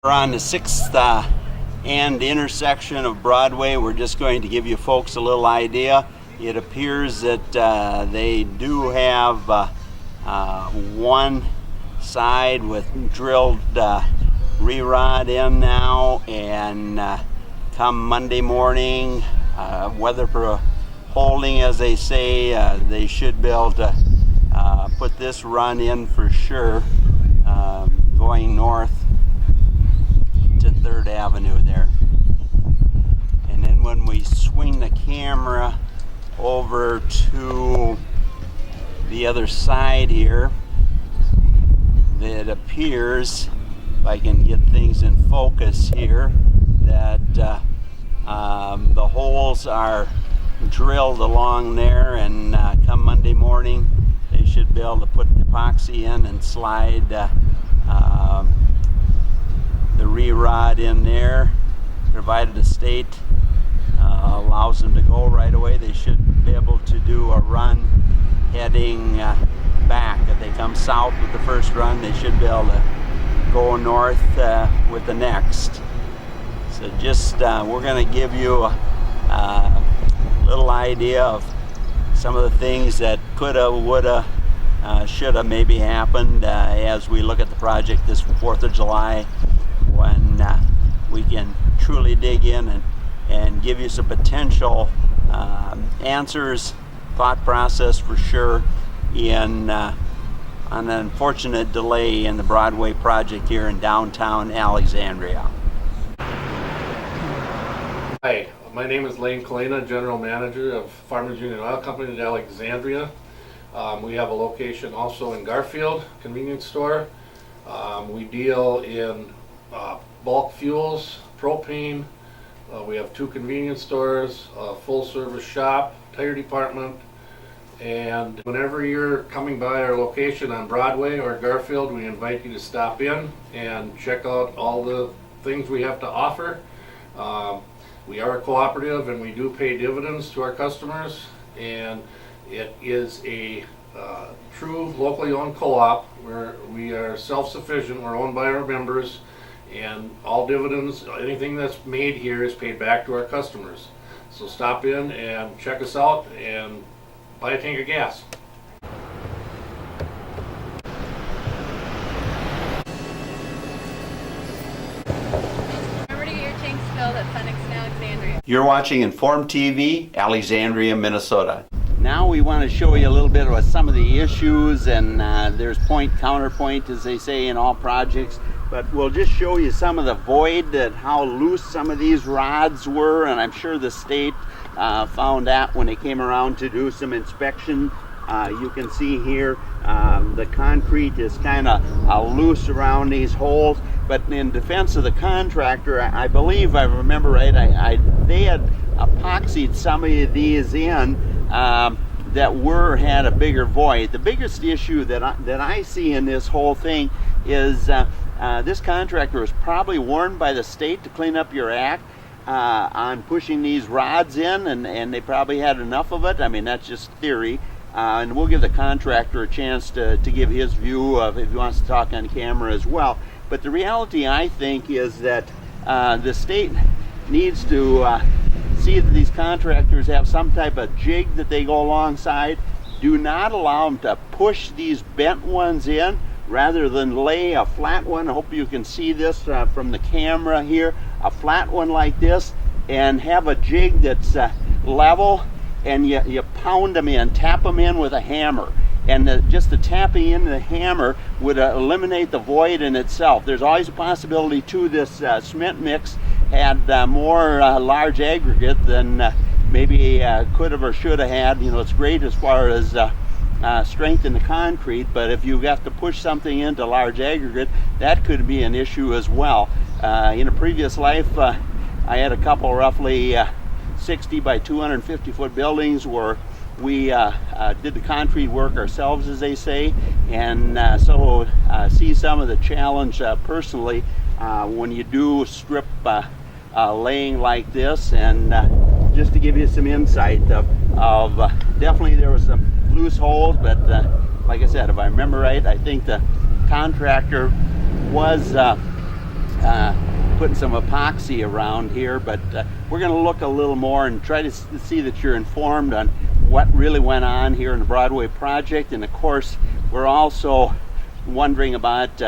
We're on the 6th and intersection of Broadway. We're just going to give you folks a little idea. It appears that they do have one side with drilled re-rod in now, and come Monday morning, weather holding as they say, they should be able to put this run in for sure, going north to 3rd Avenue there. And then when we swing the camera over to the other side here, it appears, if I can get things in focus here, that the holes are drilled along there, and come Monday morning they should be able to put the epoxy in and slide the re-rod in there, provided the state allows them to go right away. They should be able to do a run heading back. If they come south with the first run, they should be able to go north with the next. So just we're going to give you a little idea of some of the things that coulda, woulda, shoulda maybe happened as we look at the project this 4th of July, when we can truly dig in and give you some potential answers, thought process for sure, in on an unfortunate delay in the Broadway project here in downtown Alexandria. Hi, my name is Lane Kalina, General Manager of Farmers Union Oil Company at Alexandria. We have a location also in Garfield, convenience store. We deal in bulk fuels, propane. We have 2 convenience stores, a full service shop, tire department. And whenever you're coming by our location on Broadway or Garfield, we invite you to stop in and check out all the things we have to offer. We are a cooperative and we do pay dividends to our customers, and it is a true locally owned co-op where we are self-sufficient. We're owned by our members, and all dividends, anything that's made here, is paid back to our customers. So stop in and check us out and buy a tank of gas. Remember to get your tanks filled at Fenix in Alexandria. You're watching Inform TV, Alexandria, Minnesota. Now we want to show you a little bit about some of the issues, and there's point, counterpoint, as they say in all projects. But we'll just show you some of the void, and how loose some of these rods were, and I'm sure the state found that when they came around to do some inspection. You can see here the concrete is kind of loose around these holes, but in defense of the contractor, I believe, I remember right, they had epoxied some of these in that had a bigger void. The biggest issue that I see in this whole thing is this contractor was probably warned by the state to clean up your act on pushing these rods in, and they probably had enough of it. I mean, that's just theory, and we'll give the contractor a chance to give his view of, if he wants to talk on camera as well. But the reality, I think, is that the state needs to see that these contractors have some type of jig that they go alongside. Do not allow them to push these bent ones in, rather than lay a flat one. I hope you can see this from the camera here, a flat one like this, and have a jig that's level, and you pound them in, tap them in with a hammer. And just the tapping in the hammer would eliminate the void in itself. There's always a possibility too, this cement mix had more large aggregate than maybe could have or should have had. You know, it's great as far as strength in the concrete, but if you have to push something into large aggregate, that could be an issue as well. In a previous life, I had a couple roughly 60 by 250 foot buildings where we did the concrete work ourselves, as they say, and so see some of the challenge personally when you do strip laying like this. And just to give you some insight of definitely there was some loose holes, but like I said, if I remember right, I think the contractor was putting some epoxy around here, but we're going to look a little more and try to see that you're informed on what really went on here in the Broadway project. And of course, we're also wondering about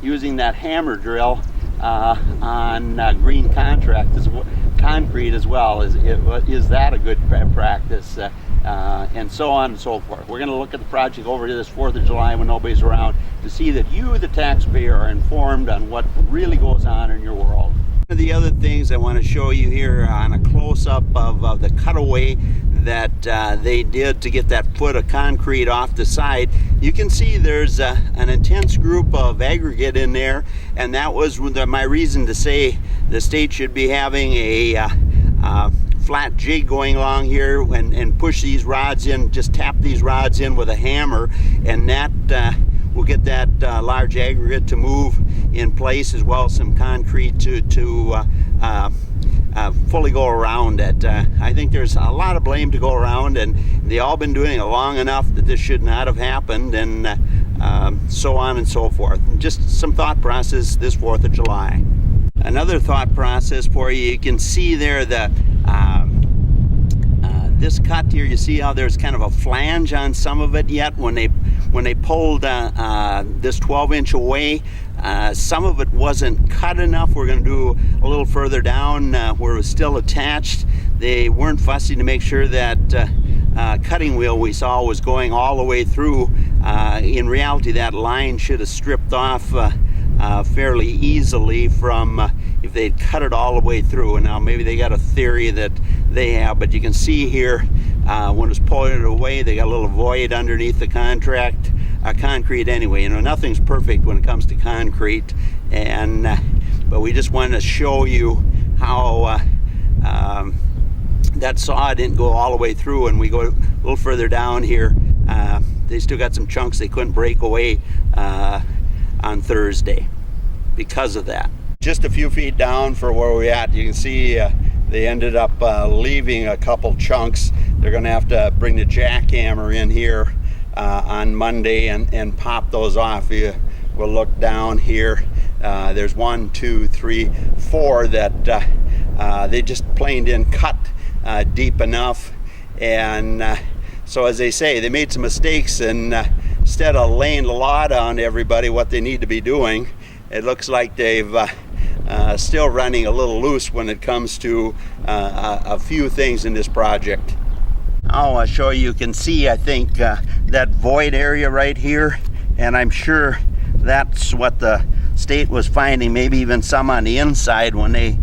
using that hammer drill on green concrete as well. Is that a good practice? And so on and so forth. We're going to look at the project over to this 4th of July when nobody's around to see that you, the taxpayer, are informed on what really goes on in your world. One of the other things I want to show you here on a close-up of the cutaway that they did to get that foot of concrete off the side. You can see there's an intense group of aggregate in there, and that was my reason to say the state should be having a flat jig going along here and push these rods in, just tap these rods in with a hammer, and that will get that large aggregate to move in place, as well as some concrete to fully go around it. I think there's a lot of blame to go around, and they all been doing it long enough that this should not have happened, and so on and so forth. Just some thought process this 4th of July. Another thought process for you, you can see there that this cut here, you see how there's kind of a flange on some of it yet. When they pulled this 12-inch away, some of it wasn't cut enough. We're going to do a little further down where it was still attached. They weren't fussy to make sure that cutting wheel we saw was going all the way through. In reality, that line should have stripped off fairly easily from if they'd cut it all the way through. And now maybe they got a theory that they have, but you can see here when it's pulling it away, they got a little void underneath the concrete anyway. You know, nothing's perfect when it comes to concrete, and but we just wanted to show you how that saw didn't go all the way through. And we go a little further down here, they still got some chunks they couldn't break away on Thursday because of that. Just a few feet down for where we're at, you can see they ended up leaving a couple chunks. They're going to have to bring the jackhammer in here on Monday and pop those off. We'll look down here. There's 1, 2, 3, 4 that they just plain didn't cut deep enough. And so as they say, they made some mistakes, and instead of laying the law down to everybody what they need to be doing, it looks like they've still running a little loose when it comes to a few things in this project. I'll show you can see, I think, that void area right here, and I'm sure that's what the state was finding, maybe even some on the inside when they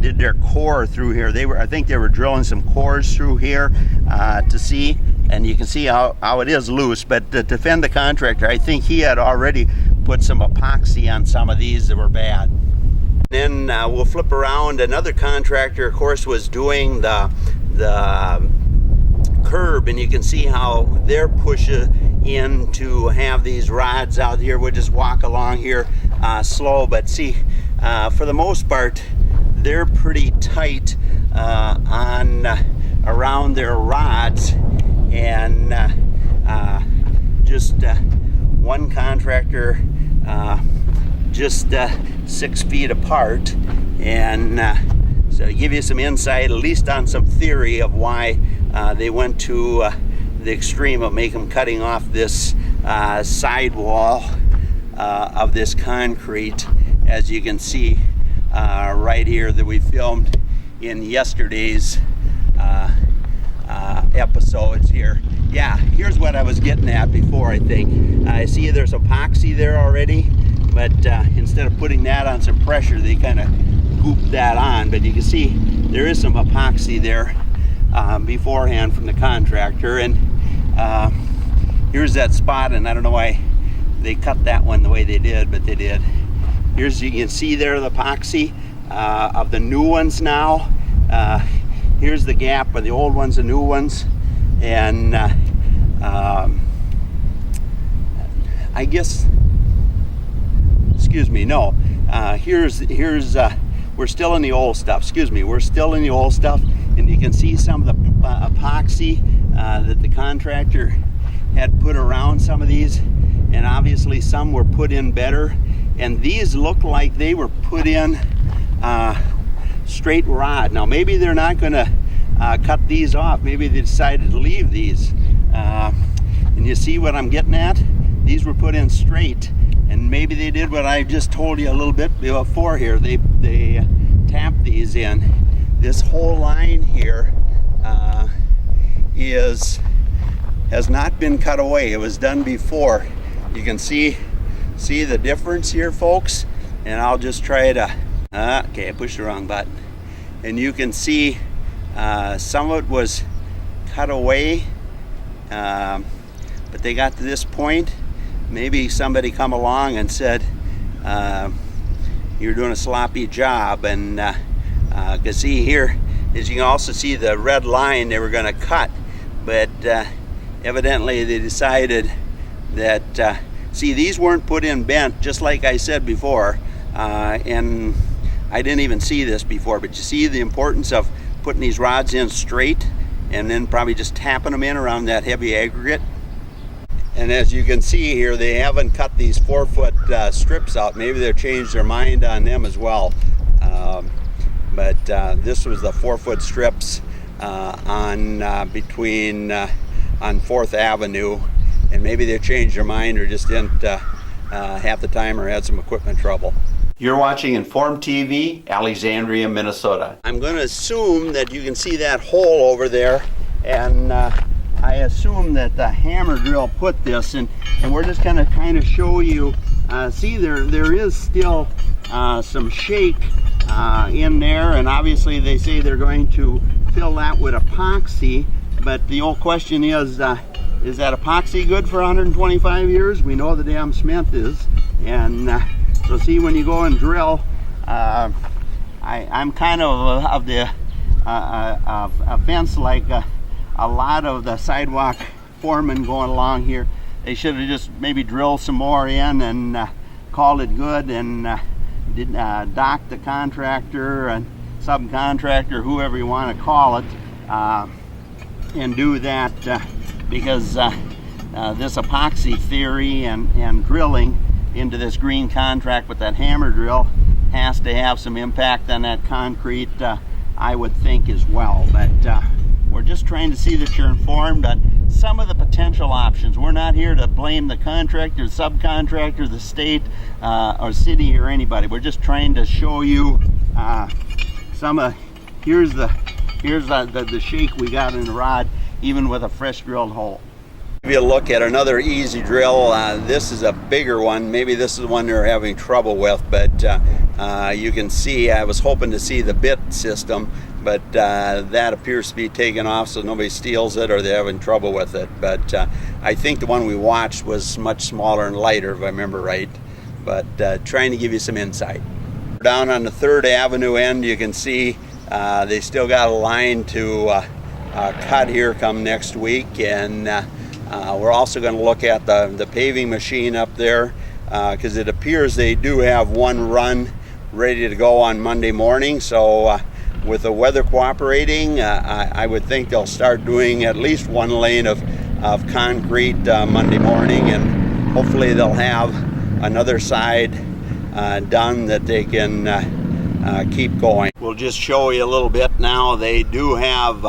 did their core through here. I think they were drilling some cores through here to see, and you can see how it is loose. But to defend the contractor, I think he had already put some epoxy on some of these that were bad. Then we'll flip around. Another contractor, of course, was doing the curb, and you can see how they're pushing in to have these rods out here. We'll just walk along here slow, but see, for the most part, they're pretty tight on around their rods, and just one contractor just 6 feet apart, and so to give you some insight, at least on some theory of why they went to the extreme of cutting off this sidewall of this concrete, as you can see right here that we filmed in yesterday's episodes here. Yeah, here's what I was getting at before, I think. I see there's epoxy there already, but instead of putting that on some pressure, they kind of gooped that on. But you can see there is some epoxy there beforehand from the contractor, and here's that spot, and I don't know why they cut that one the way they did, but they did. Here's, you can see there the epoxy of the new ones now. Here's the gap of the old ones, the new ones, and I guess, excuse me, no, here's we're still in the old stuff. Excuse me, we're still in the old stuff, and you can see some of the epoxy that the contractor had put around some of these, and obviously some were put in better, and these look like they were put in straight rod. Now maybe they're not going to cut these off. Maybe they decided to leave these. And you see what I'm getting at? These were put in straight, and maybe they did what I just told you a little bit before here. They tapped these in. This whole line here has not been cut away. It was done before. You can see the difference here, folks. And I'll just try to, okay, I pushed the wrong button. And you can see some of it was cut away, but they got to this point. Maybe somebody come along and said, you're doing a sloppy job. And because see here, as you can also see the red line they were going to cut, but evidently they decided that, see, these weren't put in bent, just like I said before, and I didn't even see this before, but you see the importance of putting these rods in straight and then probably just tapping them in around that heavy aggregate. And as you can see here, they haven't cut these 4-foot strips out. Maybe they've changed their mind on them as well. But this was the 4-foot strips on 4th Avenue, and maybe they changed their mind or just didn't have the time or had some equipment trouble. You're watching Inform TV, Alexandria, Minnesota. I'm going to assume that you can see that hole over there, and I assume that the hammer drill put this, and we're just going to kind of show you. See, there is still some shake in there, and obviously they say they're going to fill that with epoxy, but the old question is that epoxy good for 125 years? We know the damn cement is, and so see, when you go and drill, I'm kind of the fence like a lot of the sidewalk foremen going along here. They should have just maybe drilled some more in and called it good, and dock the contractor and subcontractor, whoever you want to call it, and do that because this epoxy theory and drilling into this green contract with that hammer drill has to have some impact on that concrete, I would think, as well. But we're just trying to see that you're informed on some of the potential options. We're not here to blame the contractor, the subcontractor, the state, or city, or anybody. We're just trying to show you some of, here's the shake we got in the rod, even with a fresh drilled hole. Give you a look at another easy drill. This is a bigger one. Maybe this is the one they're having trouble with, but you can see, I was hoping to see the bit system, but that appears to be taken off, so nobody steals it or they're having trouble with it. But I think the one we watched was much smaller and lighter, if I remember right, but trying to give you some insight. Down on the 3rd Avenue end, you can see they still got a line to cut here come next week, and we're also going to look at the paving machine up there, because it appears they do have one run ready to go on Monday morning. So with the weather cooperating, I would think they'll start doing at least one lane of concrete Monday morning, and hopefully they'll have another side done that they can keep going. We'll just show you a little bit now. They do have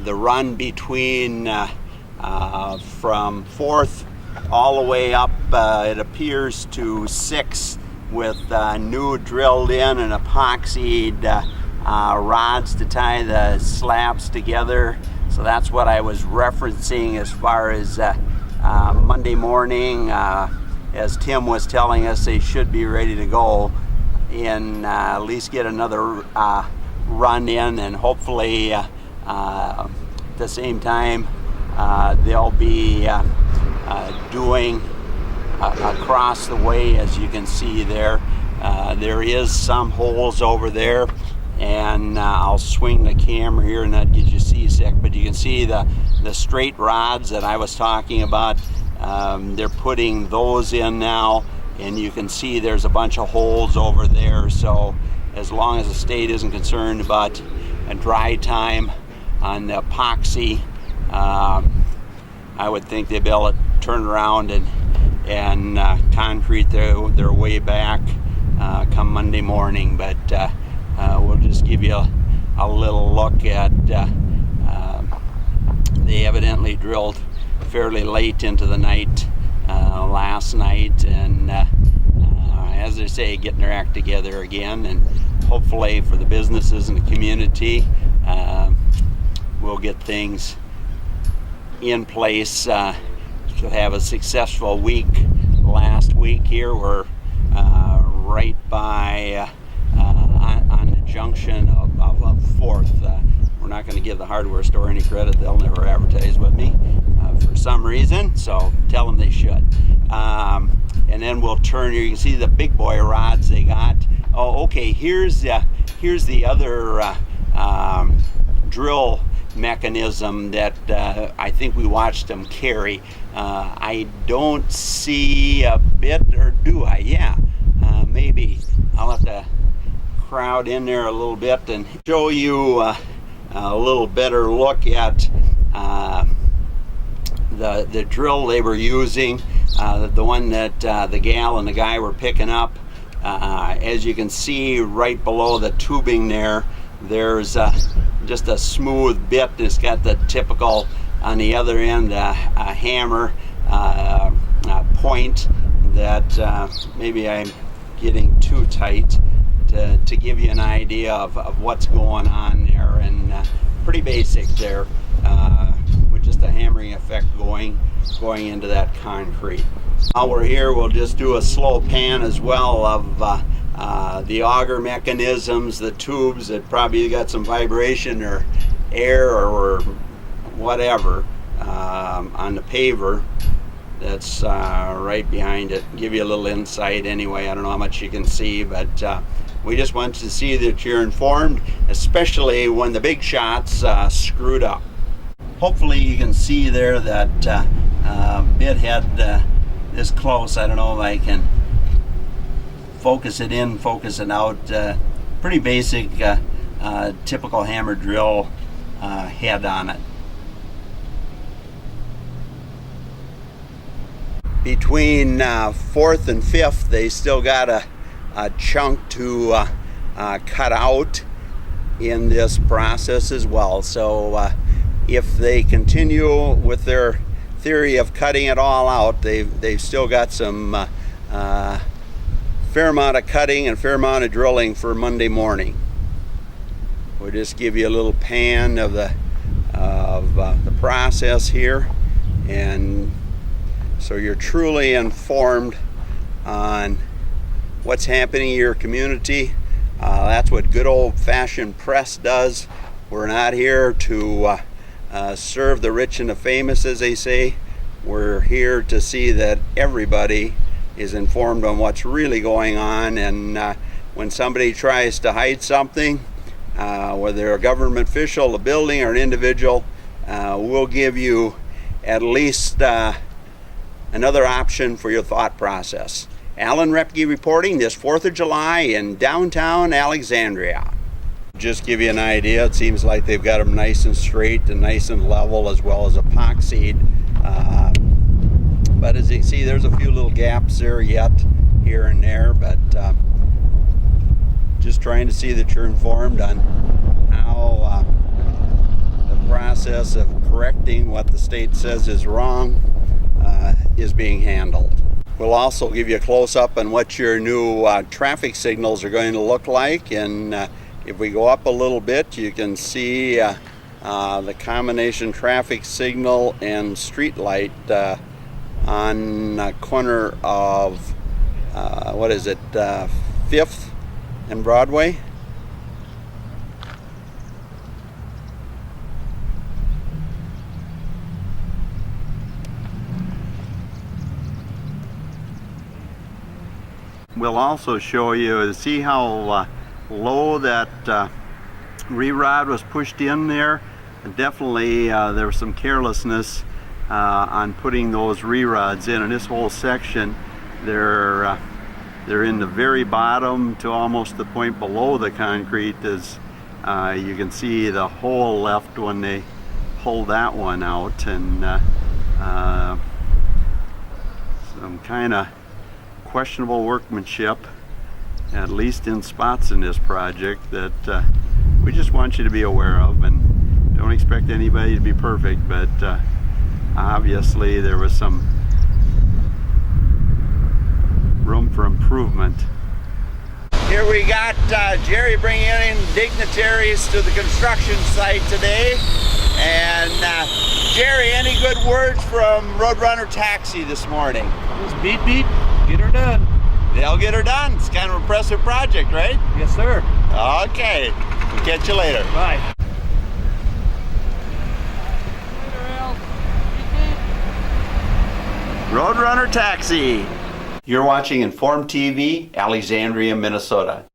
the run between from 4th all the way up, it appears, to 6th, with new drilled in and epoxied rods to tie the slabs together. So that's what I was referencing as far as Monday morning. As Tim was telling us, they should be ready to go and at least get another run in, and hopefully at the same time they'll be doing across the way. As you can see there, there is some holes over there, and I'll swing the camera here and that gets you seasick, but you can see the straight rods that I was talking about. They're putting those in now, and you can see there's a bunch of holes over there. So as long as the state isn't concerned about a dry time on the epoxy, I would think they'd be able to turn around and and concrete their way back come Monday morning. But we'll just give you a little look at they evidently drilled fairly late into the night last night, and as I say, getting their act together again, and hopefully for the businesses and the community, we'll get things in place to have a successful week. Last week here, we're right by on the junction of 4th. We're not going to give the hardware store any credit. They'll never advertise with me for some reason, so tell them they should. And then we'll turn here. You can see the big boy rods they got. Oh, okay, here's the other drill mechanism that I think we watched them carry. I don't see a bit, or do I? Yeah, maybe. I'll have to crowd in there a little bit and show you a little better look at the drill they were using, the one that the gal and the guy were picking up. As you can see right below the tubing there's just a smooth bit. It's got the typical, on the other end, a hammer point that with I'm getting too tight to give you an idea of what's going on there, and pretty basic there, with just a hammering effect going into that concrete. While we're here, we'll just do a slow pan as well of the auger mechanisms, the tubes that probably got some vibration or air or whatever on the paver that's right behind it. Give you a little insight anyway. I don't know how much you can see, but we just want to see that you're informed, especially when the big shots screwed up. Hopefully you can see there that bit head this close. I don't know if I can focus it in, focus it out. Pretty basic, typical hammer drill head on it. Between 4th and 5th, they still got a chunk to cut out in this process as well. So if they continue with their theory of cutting it all out, they've still got some fair amount of cutting and fair amount of drilling for Monday morning. We'll just give you a little pan of the process here, and so you're truly informed on what's happening in your community. That's what good old-fashioned press does. We're not here to serve the rich and the famous, as they say. We're here to see that everybody is informed on what's really going on, and when somebody tries to hide something, whether they're a government official, a building, or an individual, we'll give you at least another option for your thought process. Alan Repke reporting this 4th of July in downtown Alexandria. Just give you an idea, it seems like they've got them nice and straight and nice and level, as well as epoxied. But as you can see, there's a few little gaps there yet, here and there, but just trying to see that you're informed on how the process of correcting what the state says is wrong is being handled. We'll also give you a close-up on what your new traffic signals are going to look like, and if we go up a little bit, you can see the combination traffic signal and street light on the corner of 5th and Broadway. We'll also show you, see how low that re-rod was pushed in there. Definitely there was some carelessness on putting those re-rods in this whole section. They're in the very bottom to almost the point below the concrete. As you can see the hole left when they pulled that one out, and so some kind of questionable workmanship, at least in spots in this project, that we just want you to be aware of. And don't expect anybody to be perfect, but obviously there was some room for improvement. Here we got Jerry bringing in dignitaries to the construction site today. And Jerry, any good words from Roadrunner Taxi this morning? Just beat, get her done. They'll get her done. It's kind of an impressive project, right? Yes, sir. Okay, we'll catch you later. Bye. Roadrunner Taxi. You're watching Inform TV, Alexandria, Minnesota.